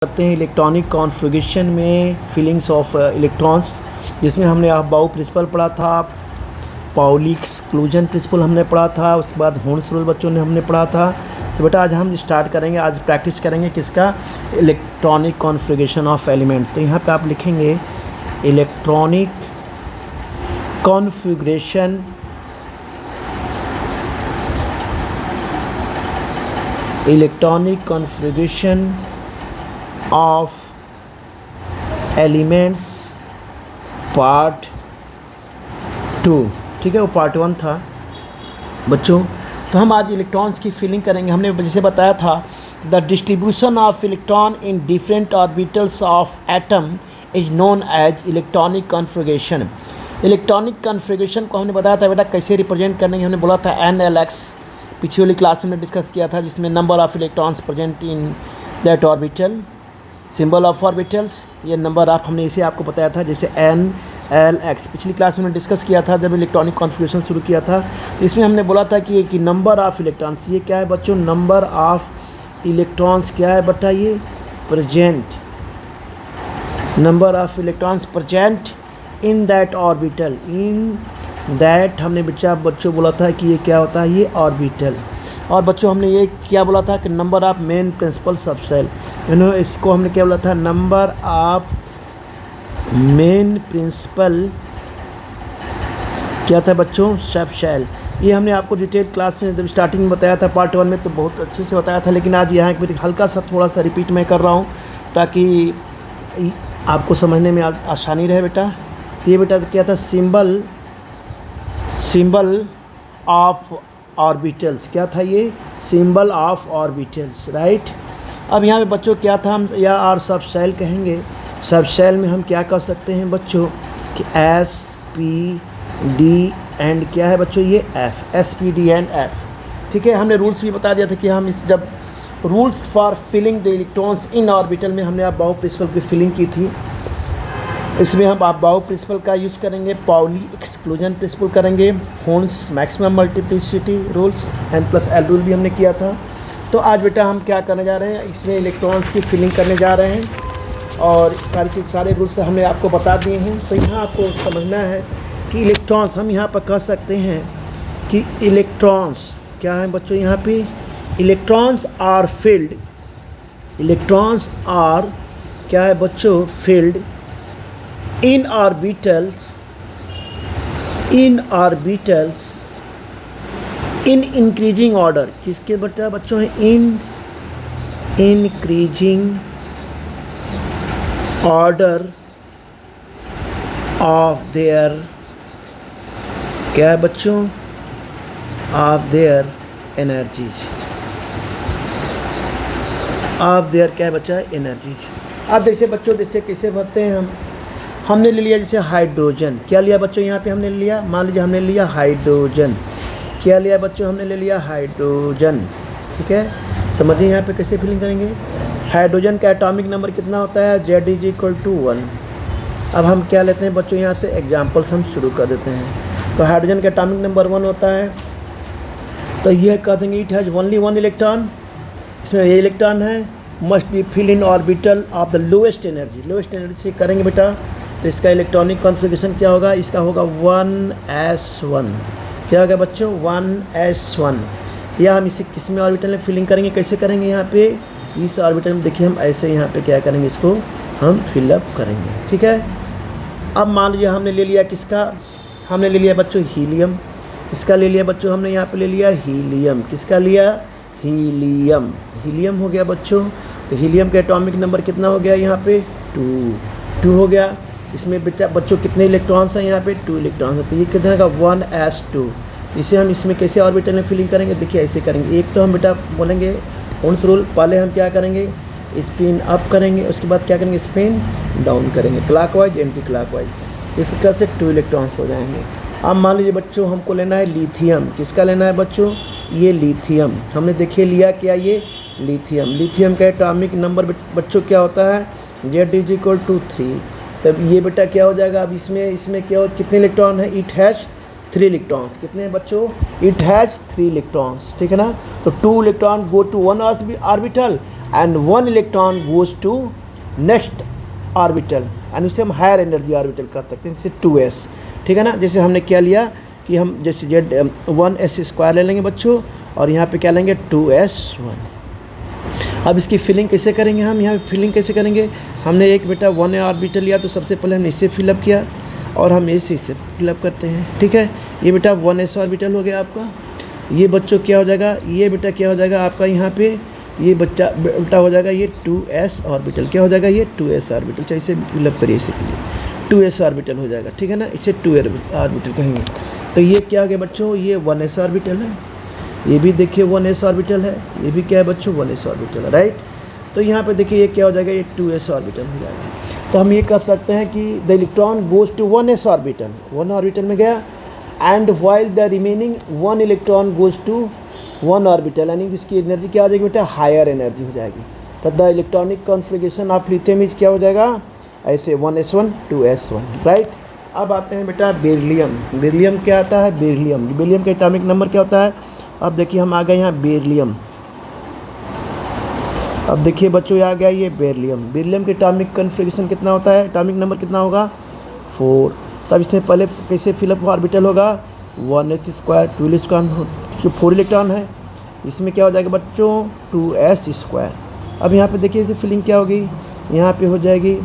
करते हैं electronic configuration में फीलिंग्स ऑफ इलेक्ट्रॉन्स, जिसमें हमने अबाउ प्रिंसिपल पढ़ा था, पाउली एक्सक्लूजन प्रिंसिपल हमने पढ़ा था, उसके बाद होर्न्स रूल बच्चों ने हमने पढ़ा था। तो बेटा आज हम स्टार्ट करेंगे, आज प्रैक्टिस करेंगे किसका, इलेक्ट्रॉनिक कॉन्फ़िगरेशन ऑफ एलिमेंट। तो यहाँ पे आप लिखेंगे electronic configuration of elements part 2। ठीक है, वो पार्ट 1 था बच्चों। तो हम आज इलेक्ट्रॉन्स की फीलिंग करेंगे। हमने जैसे बताया था the distribution of electron in different orbitals of atom is known as electronic configuration. Electronic configuration को हमने बताया था बेटा कैसे रिप्रेजेंट करने की, हमने बोला था NLX, पिछली वाली क्लास में हमने डिस्कस किया था, जिसमें number of electrons present in that orbital, symbol of orbitals, ये नंबर ऑफ हमने इसे आपको बताया था, जैसे NLX पिछली क्लास में हमने डिस्कस किया था जब इलेक्ट्रॉनिक कॉन्फ़िगरेशन शुरू किया था। तो इसमें हमने बोला था कि नंबर ऑफ़ इलेक्ट्रॉन्स, ये क्या है बच्चों, नंबर ऑफ़ इलेक्ट्रॉन्स क्या है बेटा, ये present, number of electrons present in that orbital, in that हमने बच्चों बोला था कि ये क्या होता है, ये ऑर्बिटल। और बच्चों हमने ये क्या बोला था कि number of main principal subshell, इसको हमने क्या बोला था, नंबर ऑफ मेन प्रिंसिपल क्या था बच्चों, सबसेल। ये हमने आपको डिटेल क्लास में जब स्टार्टिंग में बताया था पार्ट 1 में, तो बहुत अच्छे से बताया था, लेकिन आज यहाँ एक हल्का सा थोड़ा सा रिपीट मैं कर रहा हूँ ताकि आपको समझने में आसानी रहे बेटा। तो ये बेटा क्या था, सिंबल ऑफ ऑर्बिटल्स, क्या था ये, सिंबल ऑफ ऑर्बिटल्स, राइट। अब यहाँ पे बच्चों क्या था, हम या और सब सेल कहेंगे। सब सेल में हम क्या कर सकते हैं बच्चों कि S P D एंड क्या है बच्चों, ये F, S P D and F। ठीक है, हमने रूल्स भी बता दिया था कि हम इस जब rules for filling the electrons in orbital में हमने अबाउ प्रिंसिपल की फिलिंग की थी। इसमें हम अबाउ प्रिंसिपल का यूज़ करेंगे, पाउली एक्सक्लूजन प्रिंसिपल करेंगे, होर्न्स maximum multiplicity rules, N+L rule भी हमने किया था। तो आज बेटा हम क्या करने जा रहे हैं, इसमें इलेक्ट्रॉन्स की फिलिंग करने जा रहे हैं और सारे रूल्स हमने आपको बता दिए हैं। तो यहाँ आपको समझना है कि इलेक्ट्रॉन्स, हम यहाँ पर कह सकते हैं कि इलेक्ट्रॉन्स क्या है बच्चों, यहाँ पे electrons are filled, electrons are क्या है बच्चों, filled in orbitals in increasing order, किसके बेटा बच्चों है, in increasing order of their क्या है बच्चों, of their energies, of their क्या है बच्चा, energies। अब जैसे बच्चों जैसे कैसे भरते हैं, हमने ले लिया जैसे हाइड्रोजन, क्या लिया बच्चों, यहाँ पे हमने लिया, मान लीजिए हमने लिया हाइड्रोजन, क्या लिया बच्चों, हमने ले लिया हाइड्रोजन। ठीक है, समझिए यहाँ पे कैसे फिलिंग करेंगे। हाइड्रोजन का एटॉमिक नंबर कितना होता है, Z=1। अब हम क्या लेते हैं बच्चों, यहाँ से एग्जाम्पल्स हम शुरू कर देते हैं। तो हाइड्रोजन का एटॉमिक नंबर 1 होता है, तो यह कह देंगे इट हैज़ ओनली 1 इलेक्ट्रॉन, इसमें ये इलेक्ट्रॉन है, must be fill in orbital of the lowest energy, lowest energy से करेंगे बेटा। तो इसका इलेक्ट्रॉनिक कॉन्फ़िगरेशन क्या होगा, इसका होगा 1s1, क्या होगा बच्चों, 1s1। या हम इसे किस में ऑर्बिटल में फिलिंग करेंगे, कैसे करेंगे, यहाँ पे इस ऑर्बिटल में देखिए हम ऐसे यहाँ पे क्या करेंगे, इसको हम फिलअप करेंगे। ठीक है, अब मान लीजिए हमने ले लिया किसका, हमने ले लिया बच्चों हीलियम, किसका ले लिया बच्चों, हमने यहाँ पे ले लिया हीलियम, किसका लिया, हीलियम, हीलियम हो गया बच्चों। तो हीलियम का एटॉमिक नंबर कितना हो गया, यहाँ पे 2 हो गया। इसमें बेटा बच्चों कितने इलेक्ट्रॉन्स हैं, यहाँ पे 2 इलेक्ट्रॉन्स हैं, तो ये कितना होगा 1s2। इसे हम इसमें कैसे ऑर्बिटल में फिलिंग करेंगे, देखिए ऐसे करेंगे। एक तो हम बेटा बोलेंगे होर्न्स रूल, पहले हम क्या करेंगे, स्पिन अप करेंगे, उसके बाद क्या करेंगे, स्पिन डाउन करेंगे, क्लॉकवाइज एंटी क्लॉकवाइज, इस तरह से 2 इलेक्ट्रॉन्स हो जाएंगे। अब मान लीजिए बच्चों हमको लेना है लिथियम, किसका लेना है बच्चों, ये लिथियम, हमने देखिए लिया क्या, ये लिथियम। लिथियम का एटॉमिक नंबर बच्चों क्या होता है, Z=3। तब ये बेटा क्या हो जाएगा, अब इसमें क्या हो, कितने इलेक्ट्रॉन है, इट हैज़ 3 इलेक्ट्रॉन्स, कितने हैं बच्चों, इट हैज़ 3 इलेक्ट्रॉन्स। ठीक है ना, तो 2 electron go to 1 orbital and 1 electron goes to next orbital and उसे हम हायर एनर्जी ऑर्बिटल कह सकते हैं, जैसे 2s। ठीक है ना। जैसे हमने क्या लिया कि हम जैसे जेड 1s² ले लेंगे बच्चों, और यहाँ पे क्या लेंगे 2s1। अब इसकी फिलिंग कैसे करेंगे हम, यहाँ पे फिलिंग कैसे करेंगे, हमने एक बेटा 1 ऑर्बिटल लिया तो सबसे पहले हमने इससे फिलअप किया और हम इसे फिलअप करते हैं। ठीक है, ये बेटा 1s ऑर्बिटल हो गया आपका। ये बच्चों क्या हो जाएगा, ये बेटा क्या हो जाएगा आपका, यहाँ पे ये बेटा हो जाएगा ये 2s ऑर्बिटल। क्या हो जाएगा ये 2s ऑर्बिटल। चाहे इसे फिलअप करिए, इसे 2s ऑर्बिटल हो जाएगा। ठीक है ना, इसे 2s ऑर्बिटल कहेंगे। तो ये क्या हो गया बच्चों, ये 1s ऑर्बिटल है। ये भी देखिए 1s ऑर्बिटल है। ये भी क्या है बच्चों 1s ऑर्बिटल है, राइट। तो यहाँ पे देखिए ये क्या हो जाएगा, ये 2s ऑर्बिटल हो जाएगा। तो हम ये कह सकते हैं कि the electron goes to 1s orbital, 1 orbital में गया, and while the remaining 1 electron goes to 1 orbital, यानी कि इसकी एनर्जी क्या हो जाएगी बेटा, हायर एनर्जी हो जाएगी। तो the electronic configuration of lithium is क्या हो जाएगा, ऐसे 1s1 2s1, राइट। अब आते हैं बेटा बेरिलियम। बेरिलियम क्या आता है, बेरिलियम का एटॉमिक नंबर क्या होता है। अब देखिए हम आ गए यहाँ बेरिलियम। अब देखिए बच्चों आ गया ये बेरिलियम के एटॉमिक कॉन्फ़िगरेशन कितना होता है, एटॉमिक नंबर कितना होगा 4। तब इसमें पहले कैसे फिलअप ऑर्बिटल होगा 1s², 2 जो 4 इलेक्ट्रॉन है, इसमें क्या हो जाएगा बच्चों 2s²। अब यहाँ पे देखिए इसे फिलिंग क्या होगी, यहाँ पे हो जाएगी,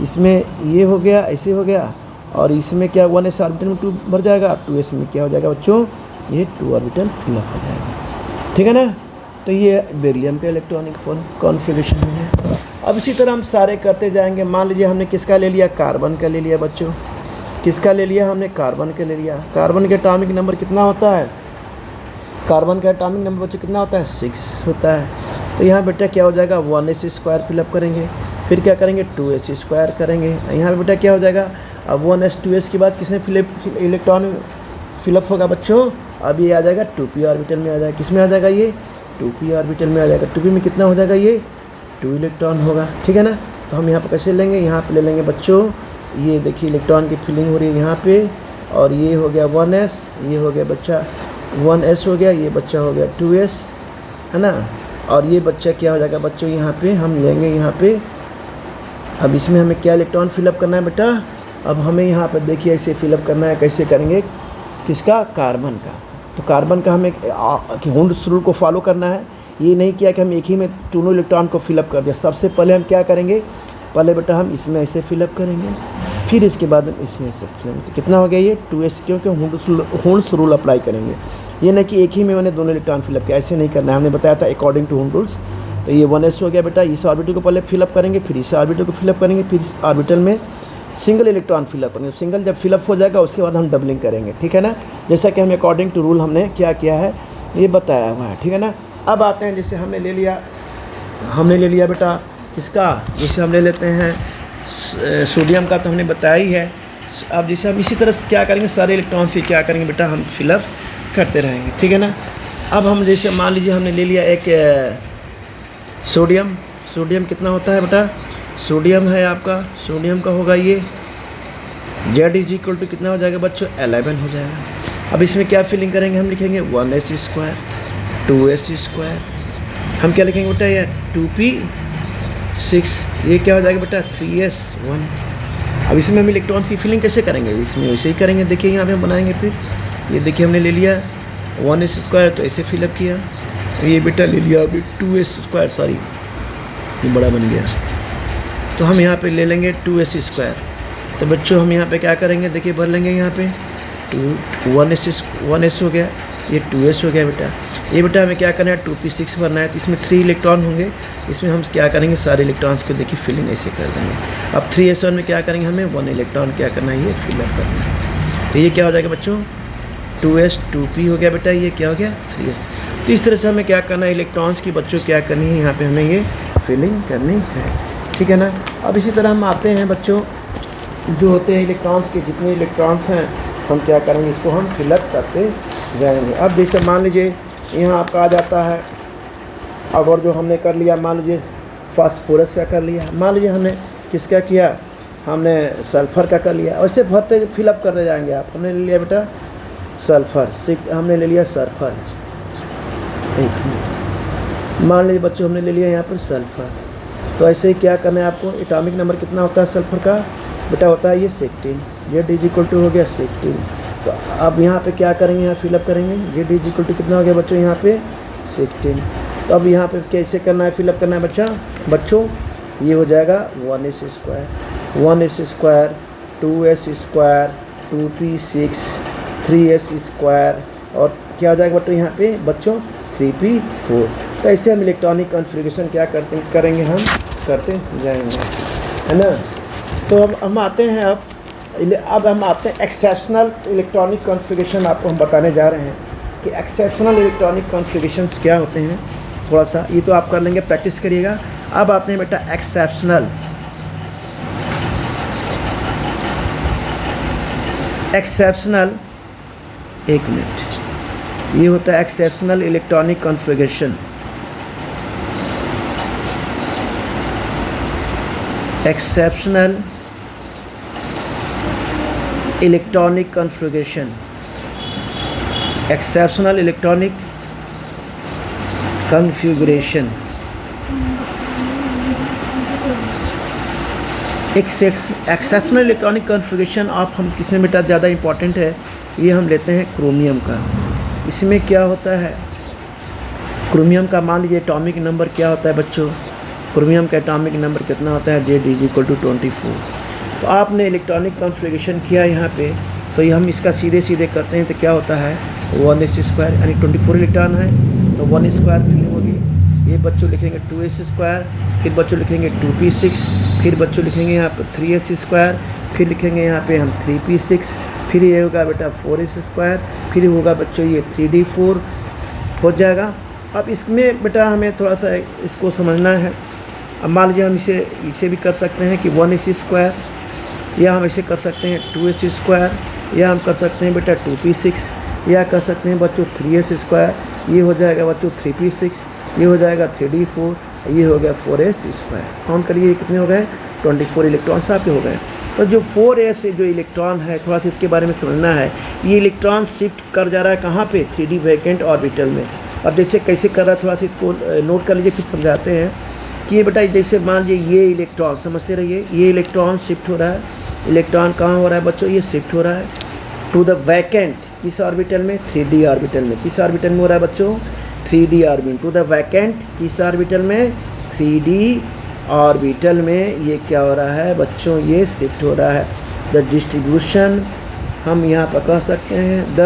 इसमें ये हो गया, ऐसे हो गया, और इसमें क्या 1s ऑर्बिटल में 2 भर जाएगा, 2s में क्या हो जाएगा बच्चों, ये 2 ऑर्बिटल फिलअप हो जाएगा। ठीक है ना। तो ये बेरिलियम का इलेक्ट्रॉनिक कॉन्फ़िगरेशन है। अब इसी तरह हम सारे करते जाएंगे। मान लीजिए हमने किसका ले लिया, कार्बन का ले लिया बच्चों। किसका ले लिया हमने, कार्बन का ले लिया। कार्बन का एटॉमिक नंबर कितना होता है, कार्बन का एटॉमिक नंबर बच्चों कितना होता है 6 होता है। तो यहाँ बेटा क्या हो जाएगा 1s² फिलअप करेंगे, फिर क्या करेंगे 2s² करेंगे। यहाँ पे बेटा क्या हो जाएगा, अब 1s 2s के बाद किसने इलेक्ट्रॉन फिलअप होगा बच्चों, अब ये आ जाएगा 2p ऑर्बिटल में आ जाएगा। किस में आ जाएगा ये 2p ऑर्बिटल में आ जाएगा। 2p में कितना हो जाएगा ये 2 इलेक्ट्रॉन होगा। ठीक है ना। तो हम यहाँ पे कैसे लेंगे, यहाँ पे ले लेंगे बच्चों, ये देखिए इलेक्ट्रॉन की फिलिंग हो रही है यहाँ पे, और ये हो गया 1s, ये हो गया बच्चा 1s हो गया, ये बच्चा हो गया 2s, है ना। और ये बच्चा क्या हो जाएगा बच्चों, यहाँ पे हम लेंगे यहाँ पे। अब इसमें हमें क्या इलेक्ट्रॉन फिलअप करना है बेटा, अब हमें यहाँ पे देखिए ऐसे फिलअप करना है। कैसे करेंगे, किसका, कार्बन का। तो कार्बन का हमें हुंड्स रूल को फॉलो करना है। ये नहीं किया कि हम एक ही में दोनों इलेक्ट्रॉन को फिलअप कर दिया। सबसे पहले हम क्या करेंगे, पहले बेटा हम इसमें ऐसे फिलअप करेंगे, फिर इसके बाद हम इसमें ऐसे फिलअप। तो कितना हो गया ये 2s, क्योंकि हुंड्स रूल अप्लाई करेंगे। ये नहीं कि एक ही में मैंने दोनों इलेक्ट्रॉन फिलअप किया, ऐसे नहीं करना है। हमने बताया था अकॉर्डिंग टू हुंड रूल्स। तो ये 1s हो गया बेटा, इस ऑर्बिटल को पहले फिलअप करेंगे, फिर इस ऑर्बिटल को फिलअप करेंगे, फिर इस ऑर्बिटल में सिंगल इलेक्ट्रॉन फिलअप करेंगे। सिंगल जब फिलअप हो जाएगा उसके बाद हम डबलिंग करेंगे। ठीक है ना, जैसा कि हम अकॉर्डिंग टू रूल हमने क्या किया है ये बताया हुआ है। ठीक है ना। अब आते हैं, जैसे हमने ले लिया बेटा किसका, जैसे हम ले लेते हैं सोडियम का, तो हमने बताया ही है। अब जैसे हम इसी तरह क्या करेंगे, सारे इलेक्ट्रॉन से क्या करेंगे बेटा, हम फिलअप करते रहेंगे। ठीक है ना। अब हम जैसे मान लीजिए हमने ले लिया एक सोडियम कितना होता है बेटा, सोडियम है आपका, सोडियम का होगा ये Z = कितना हो जाएगा बच्चों 11 हो जाएगा। अब इसमें क्या फिलिंग करेंगे, हम लिखेंगे 1s², 2s², हम क्या लिखेंगे बेटा ये 2p6, ये क्या हो जाएगा बेटा 3s1। अब इसमें हम इलेक्ट्रॉन की फिलिंग कैसे करेंगे, इसमें वैसे ही करेंगे। देखिए यहाँ पे हम बनाएंगे, फिर ये देखिए हमने ले लिया 1s² तो ऐसे फिलअप किया, ये बेटा ले लिया अभी 2s², सॉरी ये बड़ा बन गया, तो हम यहाँ पे ले लेंगे 2s²। तो बच्चों हम यहाँ पे क्या करेंगे, देखिए भर लेंगे यहाँ पे 1s हो गया, ये 2s हो गया बेटा। ये बेटा हमें क्या करना है 2p6 भरना है, तो इसमें 3 इलेक्ट्रॉन होंगे। इसमें हम क्या करेंगे, सारे इलेक्ट्रॉन्स को देखिए फिलिंग ऐसे कर देंगे। अब 3s1 में क्या करेंगे, हमें 1 इलेक्ट्रॉन क्या करना है, ये फिलअप करना है। तो ये क्या हो जाएगा बच्चों 2s 2p हो गया बेटा, ये क्या हो गया 3s। तो इस तरह से हमें क्या करना है, इलेक्ट्रॉन्स की बच्चों क्या करनी है, यहाँ पे हमें ये फिलिंग करनी है। ठीक है ना। अब इसी तरह हम आते हैं बच्चों, जो होते हैं इलेक्ट्रॉन्स के जितने इलेक्ट्रॉन्स हैं हम क्या करेंगे, इसको हम फिलअप करते जाएंगे। अब जैसे मान लीजिए यहाँ आपका आ जाता है, अगर जो हमने कर लिया, मान लीजिए फास्फोरस का कर लिया, मान लीजिए हमने किसका किया, हमने सल्फ़र का कर लिया, वैसे भरते फिलअप करते जाएंगे आप। हमने ले लिया बेटा सल्फ़र, हमने ले लिया सल्फ़र, मान लीजिए बच्चों हमने ले लिया यहाँ पर सल्फर, तो ऐसे ही क्या करना है आपको, एटॉमिक नंबर कितना होता है सल्फर का बेटा, होता है ये 16, जेड इज इक्वल टू हो गया 16। तो अब यहाँ पे क्या करेंगे, यहाँ फिलअप करेंगे, जेड इज इक्वल टू कितना हो गया बच्चों यहाँ पे 16। तो अब यहाँ पे कैसे करना है, फिलअप करना है बच्चों ये हो जाएगा 1s square 1s square 2s square 2p6 3s square और क्या हो जाएगा बच्चों यहाँ पे 3p4। तो ऐसे हम इलेक्ट्रॉनिक कॉन्फ़िगरेशन क्या करेंगे हम करते जाएंगे, है ना। तो अब हम आते हैं अब हम आते हैं एक्सेप्शनल इलेक्ट्रॉनिक कॉन्फ़िगरेशन। आपको हम बताने जा रहे हैं कि एक्सेप्शनल इलेक्ट्रॉनिक कॉन्फ़िगरेशंस क्या होते हैं। थोड़ा सा ये तो आप कर लेंगे, प्रैक्टिस करिएगा। अब आते हैं बेटा एक्सेप्शनल एक मिनट, ये होता है exceptional electronic configuration. Exceptional electronic configuration, exceptional electronic configuration. Exceptional electronic configuration आप हम किसमें बेटा ज़्यादा इम्पॉर्टेंट है, ये हम लेते हैं क्रोमियम का। इसमें क्या होता है, क्रोमियम का मान लीजिए एटॉमिक नंबर क्या होता है बच्चों, क्रोमियम का एटॉमिक नंबर कितना होता है, जेड इज इक्वल टू 24। तो आपने इलेक्ट्रॉनिक कॉन्फ़िगरेशन किया यहाँ पे, तो ये हम इसका सीधे करते हैं तो क्या होता है 1s स्क्वायर, यानी 24 इलेक्ट्रॉन है तो 1 स्क्वायर फिलिंग होगी। ये बच्चों लिखेंगे 2s स्क्वायर, फिर बच्चों लिखेंगे 2p6, फिर बच्चों लिखेंगे यहाँ पर 3s स्क्वायर, फिर लिखेंगे यहाँ पे हम 3p6, फिर ये होगा बेटा 4s स्क्वायर, फिर होगा बच्चों ये 3d4 हो जाएगा। अब इसमें बेटा हमें थोड़ा सा इसको समझना है। अब मान लीजिए हम इसे भी कर सकते हैं कि 1s स्क्वायर, या हम इसे कर सकते हैं 2s स्क्वायर, या हम कर सकते हैं बेटा 2p6, या कर सकते हैं बच्चों 3s स्क्वायर, ये हो जाएगा बच्चों 3p6, ये हो जाएगा 3d4, ये हो गया 4s स्क्वायर। काउंट करिए ये कितने हो गए, 24 इलेक्ट्रॉन्स आपके हो गए। तो जो 4s जो इलेक्ट्रॉन है, थोड़ा सा इसके बारे में समझना है। ये इलेक्ट्रॉन शिफ्ट कर जा रहा है कहाँ पे, 3d वैकेंट ऑर्बिटल में। अब जैसे कैसे कर रहा है थोड़ा सा इसको नोट कर लीजिए, फिर समझाते हैं कि ये बेटा जैसे मान लीजिए ये इलेक्ट्रॉन, समझते रहिए, ये इलेक्ट्रॉन शिफ्ट हो रहा है। इलेक्ट्रॉन कहाँ हो रहा है बच्चों, ये शिफ्ट हो रहा है टू द वैकेंट, किस ऑर्बिटल में, 3d ऑर्बिटल में। किस ऑर्बिटल में हो रहा है बच्चों, 3d orbital. To the vacant किस ऑर्बिटल में, 3d ऑर्बिटल में ये क्या हो रहा है बच्चों, ये शिफ्ट हो रहा है। द डिस्ट्रीब्यूशन हम यहाँ पर कह सकते हैं, the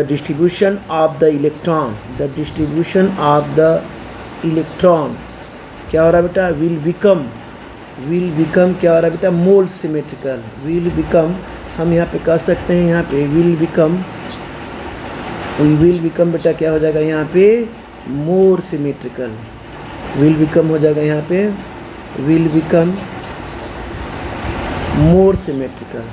distribution of the electron, the distribution of the electron क्या हो रहा है बेटा, विल बिकम क्या हो रहा है बेटा, मोर सिमेट्रिकल। विल बिकम हम यहाँ पे कह सकते हैं, यहाँ पे विल बिकम बेटा क्या हो जाएगा यहाँ पे, मोर सिमेट्रिकल। विल बिकम हो जाएगा यहाँ पे, विल बिकम मोर सिमेट्रिकल।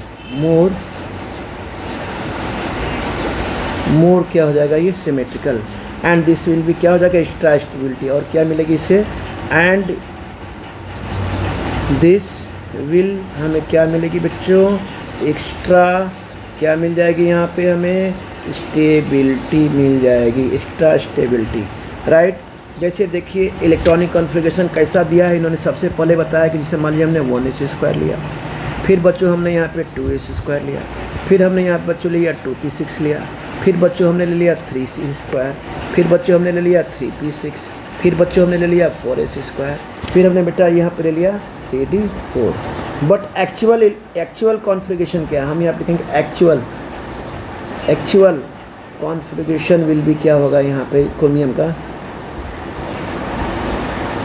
मोर क्या हो जाएगा, ये सिमेट्रिकल। एंड दिस विल भी क्या हो जाएगा, एक्स्ट्रा स्टेबिलिटी। और क्या मिलेगी इससे, एंड दिस विल हमें क्या मिलेगी बच्चों, एक्स्ट्रा क्या मिल जाएगी यहाँ पे, हमें स्टेबिलिटी मिल जाएगी, एक्स्ट्रा स्टेबिलिटी, राइट। जैसे देखिए इलेक्ट्रॉनिक कॉन्फ़िगरेशन कैसा दिया है, इन्होंने सबसे पहले बताया कि जैसे मान लीजिए हमने 1s स्क्वायर लिया, फिर बच्चों हमने यहाँ पे 2s स्क्वायर लिया, फिर हमने यहाँ पे बच्चों लिया 2p6 लिया, फिर बच्चों हमने ले लिया 3c स्क्वायर, फिर बच्चों हमने ले लिया 3p6, फिर बच्चों हमने ले लिया 4s स्क्वायर, फिर हमने बेटा यहाँ पे ले लिया 3d4। बट एक्चुअल कॉन्फ़िगरेशन क्या है, हम यहाँ पे लिखेंगे एक्चुअल कॉन्फ़िगरेशन विल भी क्या होगा यहाँ पे क्रोमियम का,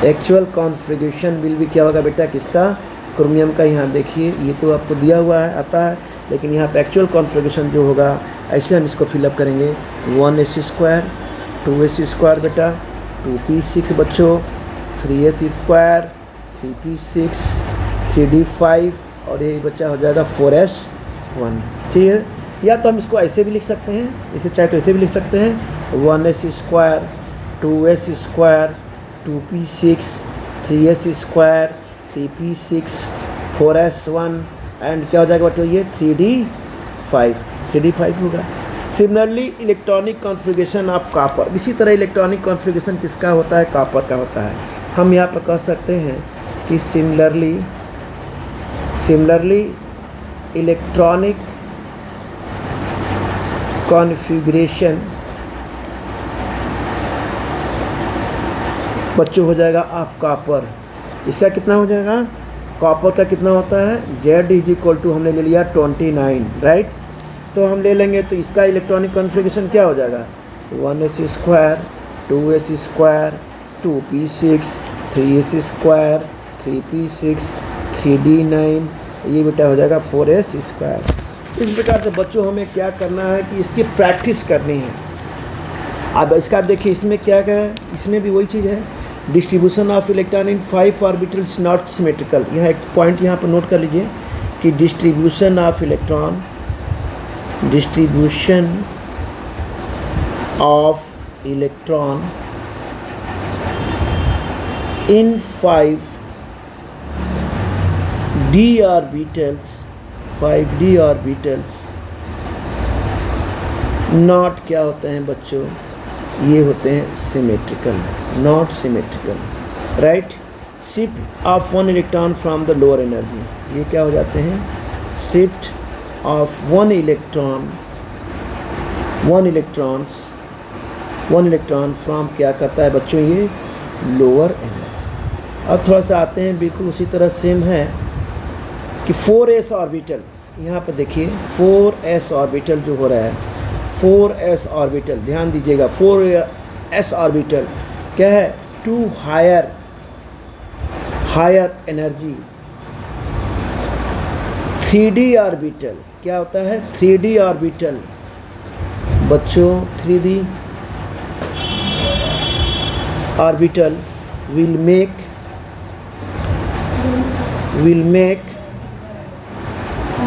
एक्चुअल कॉन्फ़िगरेशन विल भी क्या होगा बेटा, किसका, क्रोमियम का। यहाँ देखिए ये तो आपको दिया हुआ है आता है, लेकिन यहाँ पे एक्चुअल कॉन्फ़िगरेशन जो होगा ऐसे हम इसको फिलअप करेंगे। 1s स्क्वायर 2s स्क्वायर बेटा 2p6 बच्चों 3s स्क्वायर 3p6 3d5 और ये बच्चा हो जाएगा 4s1। ठीक है, या तो हम इसको ऐसे भी लिख सकते हैं, इसे चाहे तो ऐसे भी लिख सकते हैं 1s square 2s square 2p6 3s square 3p6 4s1 and क्या हो जाएगा बच्चों, ये 3d5 होगा। Similarly electronic configuration of copper, इसी तरह इलेक्ट्रॉनिक कॉन्फ़िगरेशन किसका होता है? कॉपर का होता है। हम यहाँ पर कह सकते हैं कि सिमिलरली इलेक्ट्रॉनिक कॉन्फ़िगरेशन बच्चों हो जाएगा ऑफ कॉपर। इसका कितना हो जाएगा? कॉपर का कितना होता है? Z इज इक्वल टू हमने ले लिया 29, राइट। तो हम ले लेंगे तो इसका इलेक्ट्रॉनिक कॉन्फ़िगरेशन क्या हो जाएगा? 1s square 2s square 2p6 3s square 3p6 3d9, ये बेटा हो जाएगा 4s स्क्वायर। इस प्रकार से बच्चों हमें क्या करना है कि इसकी प्रैक्टिस करनी है। अब इसका देखिए इसमें क्या है, इसमें भी वही चीज़ है, distribution of electron in 5 orbitals not symmetrical. यहाँ एक पॉइंट यहाँ पर नोट कर लीजिए कि distribution of electron in 5d orbitals not क्या होते हैं बच्चों? ये होते हैं symmetrical, not symmetrical, right. Shift of one electron from the lower energy, ये क्या हो जाते हैं? Shift of one electron from क्या करता है बच्चों? ये लोअर एनर्जी। अब थोड़ा सा आते हैं, बिल्कुल उसी तरह सेम है कि 4s ऑर्बिटल, यहाँ पर देखिए 4s ऑर्बिटल जो हो रहा है, 4s ऑर्बिटल ध्यान दीजिएगा, 4s ऑर्बिटल क्या है? To hire energy. 3d orbital क्या होता है? 3d ऑर्बिटल बच्चों 3d orbital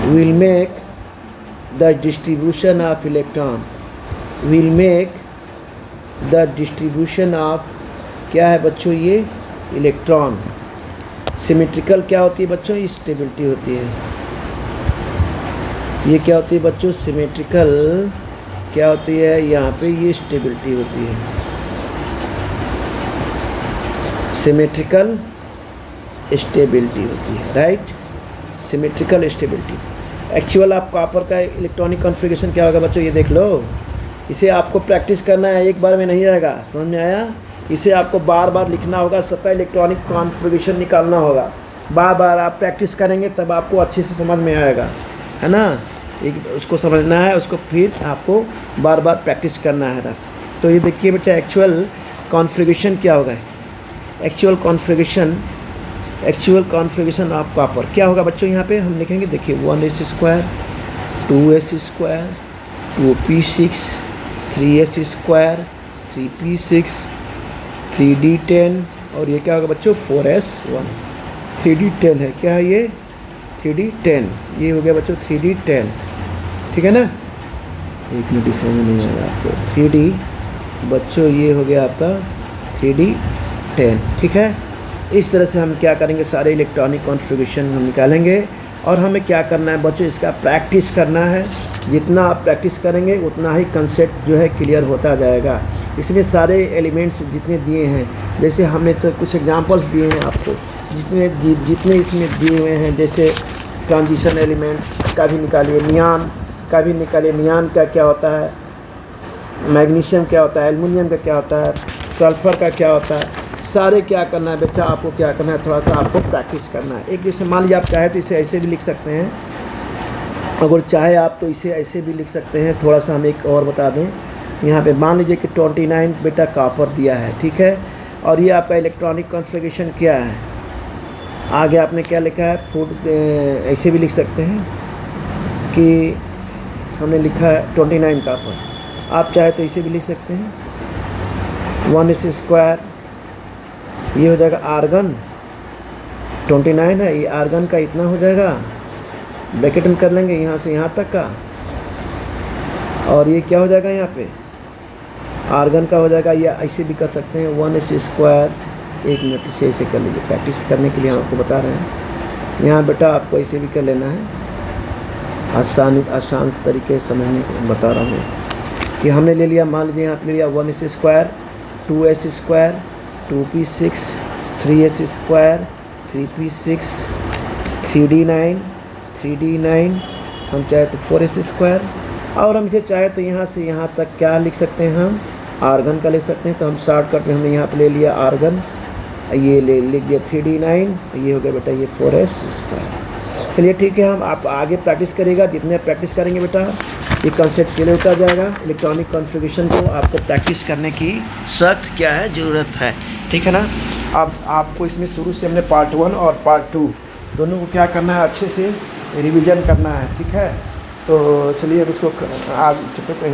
will make the distribution of electron, will make the distribution of क्या है बच्चों? ये इलेक्ट्रॉन। सिमेट्रिकल क्या होती है बच्चों? स्टेबिलिटी होती है। ये क्या होती है बच्चों? सिमेट्रिकल क्या होती है? यहाँ पे ये स्टेबिलिटी होती है, सिमेट्रिकल स्टेबिलिटी होती है, राइट। Symmetrical stability. एक्चुअल आप कॉपर का इलेक्ट्रॉनिक कॉन्फ़िगरेशन क्या होगा बच्चों? ये देख लो, इसे आपको प्रैक्टिस करना है, एक बार में नहीं आएगा, समझ में आया? इसे आपको बार बार लिखना होगा, सबका इलेक्ट्रॉनिक कॉन्फ़िगरेशन निकालना होगा, बार बार आप प्रैक्टिस करेंगे तब आपको अच्छे से समझ में आएगा, है ना। एक उसको समझना है, उसको फिर आपको बार बार प्रैक्टिस करना है। तो ये देखिए बेटा एक्चुअल कॉन्फ़िगरेशन क्या होगा? एक्चुअल कॉन्फ़िगरेशन ऑफ कॉपर क्या होगा बच्चों? यहाँ पे हम लिखेंगे, देखिए 1s square 2s square 2p6 3s square 3p6 3d10 और ये क्या होगा बच्चों? 4s1। 3d10 है, क्या है ये? 3d10, ये हो गया बच्चों 3d10, ठीक है ना। एक मिनट समझ में नहीं आएगा आपको। 3d बच्चों ये हो गया आपका 3d10, ठीक है। इस तरह से हम क्या करेंगे? सारे इलेक्ट्रॉनिक कॉन्फ़िगरेशन हम निकालेंगे। और हमें क्या करना है बच्चों? इसका प्रैक्टिस करना है। जितना आप प्रैक्टिस करेंगे उतना ही कंसेप्ट जो है क्लियर होता जाएगा। इसमें सारे एलिमेंट्स जितने दिए हैं, जैसे हमने तो कुछ एग्जांपल्स दिए हैं आपको, जितने इसमें दिए हुए हैं, जैसे ट्रांजिशन एलिमेंट का भी निकालिए, नियॉन का भी निकालिए, नियॉन का क्या होता है, मैग्नीशियम क्या होता है, एल्युमिनियम का क्या होता है, सल्फ़र का क्या होता है, सारे क्या करना है बेटा? आपको क्या करना है? थोड़ा सा आपको प्रैक्टिस करना है। एक जैसे मान लीजिए आप चाहे तो इसे ऐसे भी लिख सकते हैं, अगर चाहे आप तो इसे ऐसे भी लिख सकते हैं। थोड़ा सा हम एक और बता दें, यहाँ पे मान लीजिए कि 29 बेटा कॉपर दिया है, ठीक है। और ये आपका इलेक्ट्रॉनिक कॉन्फ़िगरेशन क्या है? आगे आपने क्या लिखा है? ऐसे भी लिख सकते हैं कि हमने लिखा है 29 कॉपर, आप चाहे तो इसे भी लिख सकते हैं 1s स्क्वायर, ये हो जाएगा आर्गन। 29 है, ये आर्गन का इतना हो जाएगा, ब्रैकेट में कर लेंगे यहाँ से यहाँ तक का, और ये क्या हो जाएगा यहाँ पे? आर्गन का हो जाएगा। या ऐसे भी कर सकते हैं 1s स्क्वायर। एक मिनट से ऐसे कर लीजिए, प्रैक्टिस करने के लिए हम आपको बता रहे हैं। यहाँ बेटा आपको ऐसे भी कर लेना है, आसान तरीके से समझने को बता रहा हूँ। कि हमने ले लिया, मान लीजिए यहाँ पे ले लिया 1s square 2s square 2p6 3s square 3p6 3d9 हम चाहे तो 4s स्क्वायर, और हम इसे चाहे तो यहाँ से यहाँ तक क्या लिख सकते हैं, हम आर्गन का लिख सकते हैं। तो हम शॉर्टकट में हमने यहाँ पे ले लिया आर्गन, ये लिख दिया 3d9, ये हो गया बेटा ये 4s स्क्वायर। चलिए ठीक है, हम आप आगे प्रैक्टिस करेगा, जितने प्रैक्टिस करेंगे बेटा ये कंसेप्ट क्लियर होता जाएगा। इलेक्ट्रॉनिक कॉन्फ़िगरेशन को आपको प्रैक्टिस करने की सख्त क्या है ज़रूरत है, ठीक है ना। अब आपको इसमें शुरू से हमने पार्ट 1 और पार्ट 2 दोनों को क्या करना है, अच्छे से रिवीजन करना है, ठीक है। तो चलिए अब इसको आगे